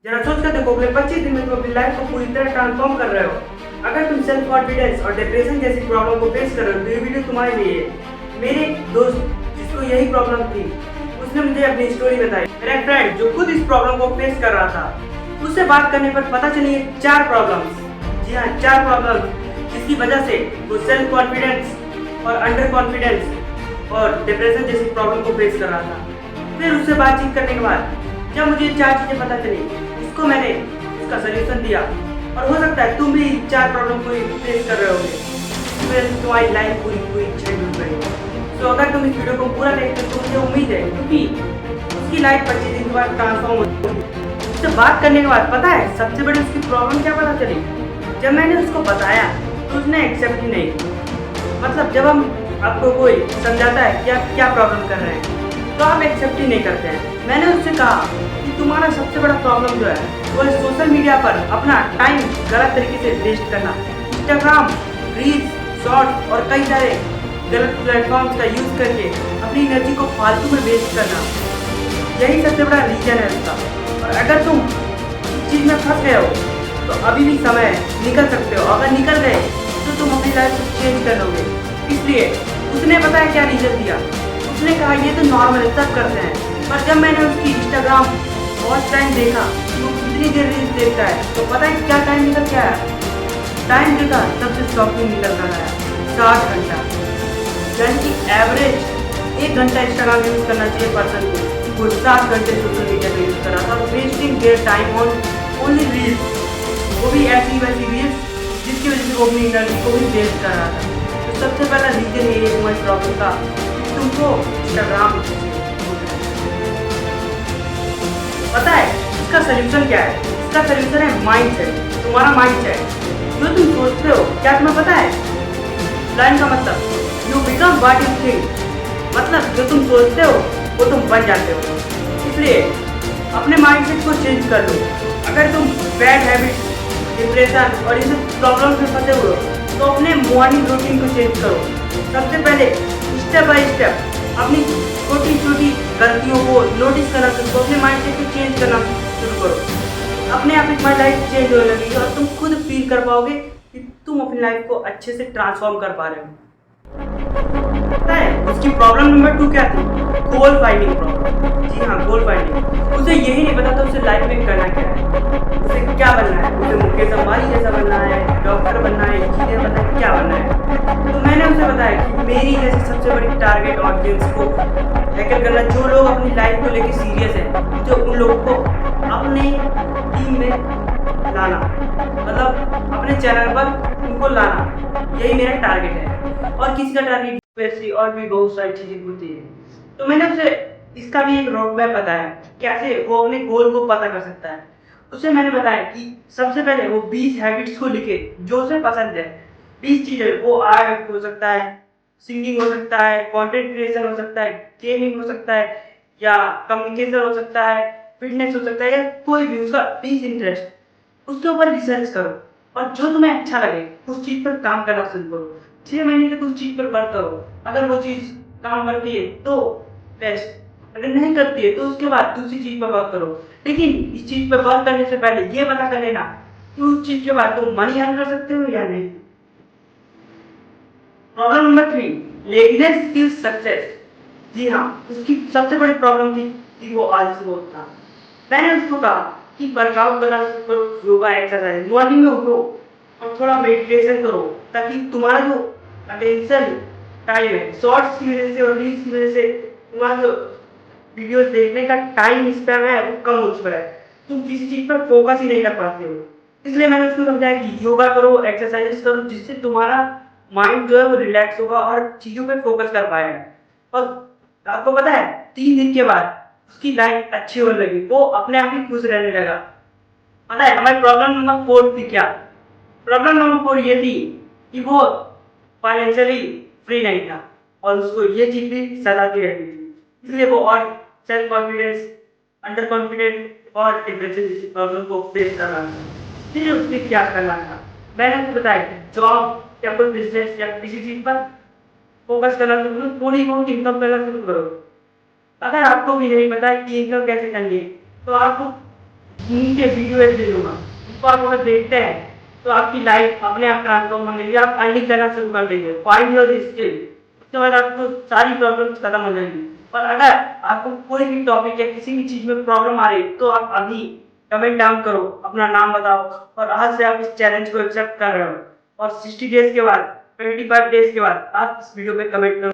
जरा सोच कर देखो, अगले 25 दिन में तुम अपनी लाइफ को पूरी तरह ट्रांसफॉर्म कर रहे हो। अगर तुम सेल्फ कॉन्फिडेंस और डिप्रेशन जैसी प्रॉब्लम को फेस कर रहे हो तो ये वीडियो तुम्हारे लिए है। मेरे दोस्त जिसको यही प्रॉब्लम थी, उसने मुझे अपनी स्टोरी बताई। मेरा फ्रेंड जो खुद इस प्रॉब्लम को फेस कर रहा था, उससे बात करने पर पता चली है 4 प्रॉब्लम्स। जी हाँ, 4 प्रॉब्लम्स जिसकी वजह से वो सेल्फ कॉन्फिडेंस और अंडर कॉन्फिडेंस और डिप्रेशन जैसी प्रॉब्लम को फेस कर रहा था। फिर उससे बातचीत करने के बाद जब मुझे 4 चीजें पता चली, उसको मैंने उसका सोल्यूशन दिया। और हो सकता है तुम भी 4 प्रॉब्लम को फेस कर रहे होगे, फिर तुम्हारी लाइफ पूरी चेंज हो गई। तो अगर तुम इस वीडियो को पूरा देखते हो तो मुझे उम्मीद है, क्योंकि उसकी लाइफ 25 दिन के बाद ट्रांसफॉर्म होगी। उससे बात करने के बाद पता है सबसे बड़ी उसकी प्रॉब्लम क्या पता चली? जब मैंने उसको बताया तो उसने एक्सेप्ट ही नहीं किया। मतलब जब हम आपको कोई समझाता है कि आप क्या प्रॉब्लम कर रहे हैं तो आप एक्सेप्ट ही नहीं करते हैं। मैंने उससे कहा कि तुम्हारा सबसे बड़ा प्रॉब्लम जो है वो है सोशल मीडिया पर अपना टाइम गलत तरीके से वेस्ट करना। इंस्टाग्राम, रील्स, शॉर्ट और कई सारे गलत प्लेटफॉर्म्स का यूज करके अपनी एनर्जी को फालतू में वेस्ट करना, यही सबसे बड़ा रीजन है उसका। और अगर तुम इस चीज़ में फंस गए हो तो अभी भी समय है, निकल सकते हो। अगर निकल गए तो तुम अपनी लाइफ को चेंज कर लोगे। इसलिए उसने बताया क्या रीजन दिया। उसने कहा ये तो नॉर्मल है, सब करते हैं। पर जब मैंने उसकी इंस्टाग्राम वॉच टाइम देखा, वो कितनी देर रील्स देखता है, तो पता है क्या टाइम निकल के आया? टाइम देखा सबसे शॉकिंग निकल कर आया, 60 घंटा। यानी कि एवरेज 1 घंटा इंस्टाग्राम यूज करना चाहिए पर्सन को, वो 7 घंटे सोशल मीडिया पे यूज कर रहा था, wasting their time on only reels. वो भी ऐसी वैसी रील्स जिसकी वजह से वो अपनी एनर्जी को भी वेस्ट कर रहा था। तो सबसे पहला रीजन ये है तुम्हारी प्रॉब्लम का, तुमको इंस्टाग्राम पता है इसका सोल्यूशन क्या है? इसका सोल्यूशन है माइंड सेट। तुम्हारा माइंड सेट, जो तुम सोचते हो, क्या तुम्हें पता है लाइन का मतलब? You become what you think. मतलब जो तुम सोचते हो वो तुम बन जाते हो। इसलिए अपने माइंड सेट को चेंज कर लो। अगर तुम बैड हैबिट्स, डिप्रेशन और इन प्रॉब्लम में फंसे हुए हो तो अपने मॉर्निंग रूटीन को चेंज करो। सबसे पहले स्टेप बाय स्टेप अपनी छोटी छोटी गलतियों को नोटिस करना शुरू करो, अपने माइंड सेट को चेंज करना शुरू करो। अपने आप तुम्हारी लाइफ चेंज होने लगेगी और तुम खुद फील कर पाओगे कि तुम अपनी लाइफ को अच्छे से ट्रांसफॉर्म कर पा रहे हो। पता है उसकी प्रॉब्लम नंबर 2 क्या थी? गोल फाइंडिंग प्रॉब्लम। जी हाँ, गोल फाइंडिंग। उसे यही नहीं पता था उसे लाइफ में करना क्या है, उसे क्या बनना है। उसे मुकेश अंबानी जैसा बनना है, डॉक्टर बनना है, इंजीनियर बनना है, क्या बनना है। तो मैंने उसे बताया कि मेरी जैसी सबसे बड़ी टारगेट ऑडियंस को टैकल करना, जो लोग अपनी लाइफ को लेकर सीरियस है, तो उन लोगों को अपने टीम में लाना, मतलब अपने चैनल पर उनको लाना, यही मेरा टारगेट है। और किसी का टारगेट वैसी और भी बहुत सारी चीजें होती है। तो मैंने उसे इसका भी एक रोड मैप बताया, कैसे वो अपने गोल को पता कर सकता है। उसे मैंने बताया कि सबसे पहले वो 20 हैबिट्स को लिखे जो उसे पसंद है। 20 चीजें, वो आर्ट हो सकता है, सिंगिंग हो सकता है, कंटेंट क्रिएशन हो सकता है, गेमिंग हो सकता है, या कम्युनिकेशन हो सकता है, फिटनेस हो सकता है, या कोई भी उसका 20 इंटरेस्ट, उसके ऊपर रिसर्च करो और जो तुम्हें अच्छा लगे उस चीज पर काम करना शुरू करो। 6 महीने तक उस चीज पर वर्क करो। अगर वो चीज काम करती है तो बेस्ट, अगर नहीं करती है तो उसके बाद दूसरी चीज पर वर्क करो। लेकिन इस चीज पर वर्क करने से पहले ये पता कर लेना कि उस चीज के बाद तुम मनी अर्न कर सकते हो या नहीं। Problem number 3, laziness kills success. जी हाँ, उसकी सबसे बड़ी प्रॉब्लम थी कि वो आलसी बहुत था। मैंने उसको कहा कि वर्कआउट करना शुरू करो, योगा, एक्सरसाइज, मॉर्निंग में उठो और थोड़ा मेडिटेशन करो, ताकि तुम्हारा जो अटेंशन टाइम है, शॉर्ट्स की वजह से और रील्स की वजह से तुम्हारा जो वीडियो देखने का टाइम स्पैम है वो कम हो चुका है। तुम किसी चीज पर फोकस ही नहीं कर पाते हो। इसलिए मैंने उसको समझाया कि योगा करो, एक्सरसाइज करो, जिससे तुम्हारा माइंड जो है वो रिलैक्स होगा और चीजों पे फोकस कर पाएगा। और आपको पता है 3 दिन के बाद उसकी लाइफ अच्छी होने लगी, वो अपने आप ही खुश रहने लगा। पता है हमारी प्रॉब्लम नंबर 4 थी क्या? प्रॉब्लम नंबर 4 ये थी कि वो फाइनेंशियली फ्री नहीं था और उसको ये चीज भी सताती रहती थी। इसलिए वो और सेल्फ कॉन्फिडेंस, अंडर कॉन्फिडेंस और डिप्रेशन जैसी प्रॉब्लम को फेस कर रहा था। फिर उसने क्या करना था, मैंने उसको बताया कि जॉब या कोई बिजनेस या किसी चीज पर फोकस करना शुरू करो, थोड़ी बहुत इनकम करना शुरू करो। अगर आपको भी नहीं पता कि इनकम कैसे करनी है तो आप नीचे वीडियो दे दूंगा, उसको आप अगर देखते हैं तो आपकी लाइफ अपने आप ट्रांसफॉर्म होने लगी, आप अर्निंग करना शुरू कर देंगे, फाइंड योर स्किल, उसके बाद आपको सारी प्रॉब्लम्स खत्म हो जाएंगी। और अगर आपको कोई भी टॉपिक या किसी भी चीज में प्रॉब्लम आ रही है तो आप अभी कमेंट डाउन करो, अपना नाम बताओ, और आज से आप इस चैलेंज को एक्सेप्ट कर रहे हो, और 60 डेज के बाद, 25 डेज के बाद आप इस वीडियो पे कमेंट करो।